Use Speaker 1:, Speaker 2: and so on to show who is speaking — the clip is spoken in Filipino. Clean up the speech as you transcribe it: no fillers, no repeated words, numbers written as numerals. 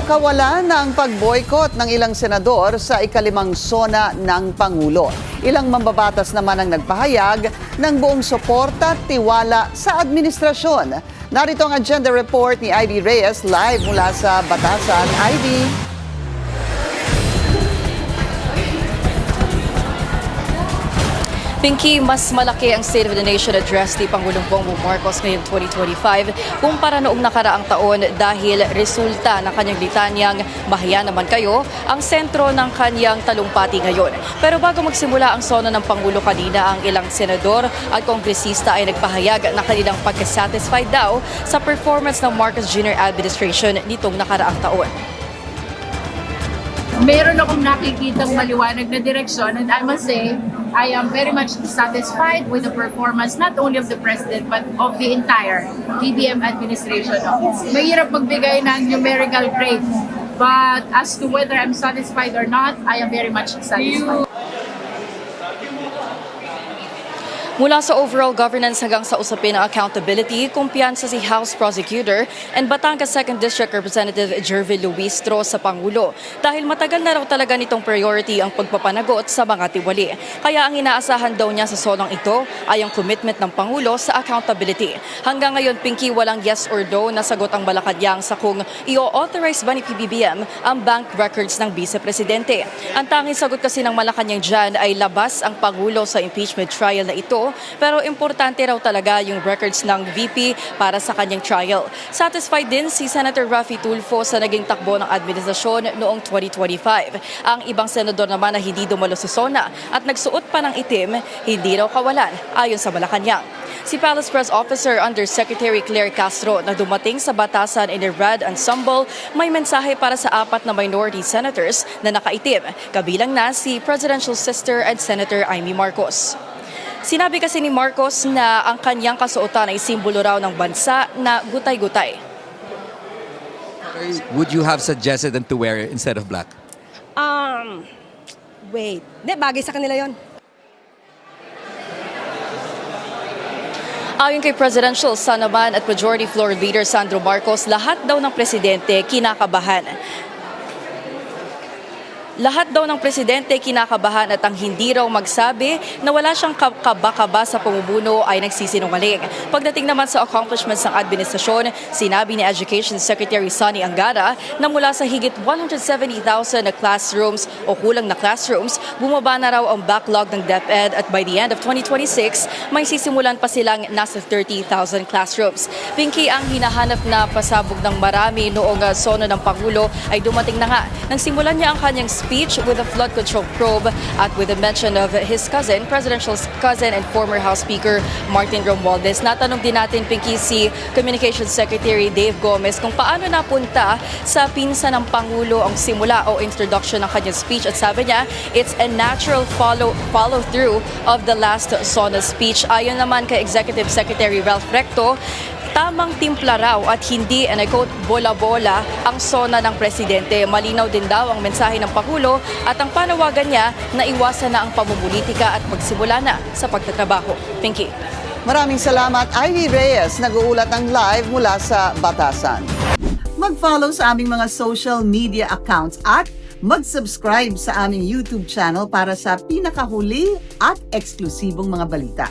Speaker 1: raw kawalan ng pag-boycott ng ilang senador sa ikalimang sona ng Pangulo. Ilang mambabatas naman ang nagpahayag ng buong suporta at tiwala sa administrasyon. Narito ang agenda report ni Ivy Reyes live mula sa Batasan. Ivy.
Speaker 2: Pinky, mas malaki ang State of the Nation address ni Pangulong Bongbong Marcos ngayong 2025 kumpara noong nakaraang taon dahil resulta ng kanyang litanyang "Mahiya naman kayo" ang sentro ng kanyang talumpati ngayon. Pero bago magsimula ang sona ng Pangulo kanina, ang ilang senador at kongresista ay nagpahayag na kanilang pagkasatisfied daw sa performance ng Marcos Jr. administration nitong nakaraang taon.
Speaker 3: Meron akong nakikitang maliwanag na direksyon, and I must say, I am very much satisfied with the performance not only of the President but of the entire PBM administration. Mahirap magbigay ng numerical grade, but as to whether I'm satisfied or not, I am very much satisfied.
Speaker 2: Mula sa overall governance hanggang sa usapin ng accountability, kumpiyansa si House Prosecutor and Batangas 2nd District Representative Jervil Luistro sa Pangulo dahil matagal na raw talaga nitong priority ang pagpapanagot sa mga tiwali. Kaya ang inaasahan daw niya sa sonong ito ay ang commitment ng Pangulo sa accountability. Hanggang ngayon, Pinky, walang yes or no na sagot ang Malacanang sa kung i-authorize ba ni PBBM ang bank records ng Vice Presidente. Ang tanging sagot kasi ng Malacanang dyan ay labas ang Pangulo sa impeachment trial na ito, pero importante raw talaga yung records ng VP para sa kanyang trial. Satisfied din si Senator Raffy Tulfo sa naging takbo ng administrasyon noong 2025. Ang ibang senador naman na hindi dumalo sa SONA at nagsuot pa ng itim, hindi raw kawalan ayon sa Malacanang. Si Palace Press Officer Undersecretary Claire Castro na dumating sa Batasan in a red ensemble may mensahe para sa 4 na minority senators na nakaitim, kabilang na si Presidential Sister and Senator Amy Marcos. Sinabi kasi ni Marcos na ang kanyang kasuotan ay simbolo raw ng bansa na gutay-gutay.
Speaker 4: Would you have suggested them to wear it instead of black?
Speaker 5: Wait. Hindi, bagay sa kanila yon.
Speaker 2: Ayon kay Presidential Son naman at Majority Floor Leader Sandro Marcos, lahat daw ng presidente kinakabahan. Lahat daw ng presidente kinakabahan at ang hindi raw magsabi na wala siyang kaba-kaba sa pamumuno ay nagsisinungaling. Pagdating naman sa accomplishments ng administrasyon, sinabi ni Education Secretary Sonny Angara na mula sa higit 170,000 na classrooms o kulang na classrooms, bumaba na raw ang backlog ng DepEd at by the end of 2026, may sisimulan pa silang nasa 30,000 classrooms. Pinky, ang hinahanap na pasabog ng marami noong sona ng Pangulo ay dumating na nga. Nang simulan niya ang kanyang speech with a flood control probe at with a mention of his cousin, presidential cousin and former House Speaker Martin Romualdez. Natanong din natin, Pinky, si Communications Secretary Dave Gomez kung paano napunta sa pinsa ng Pangulo ang simula o introduction ng kanyang speech at sabi niya, it's a natural follow-through of the last SONA speech. Ayon naman kay Executive Secretary Ralph Recto, tamang timpla raw at hindi, and I quote, bola-bola ang sona ng presidente. Malinaw din daw ang mensahe ng Pangulo at ang panawagan niya na iwasan na ang pamumulitika at magsimula na sa pagtatrabaho. Pinky.
Speaker 1: Maraming salamat, Ivy Reyes, nag-uulat ng live mula sa Batasan. Mag-follow sa aming mga social media accounts at mag-subscribe sa aming YouTube channel para sa pinakahuli at eksklusibong mga balita.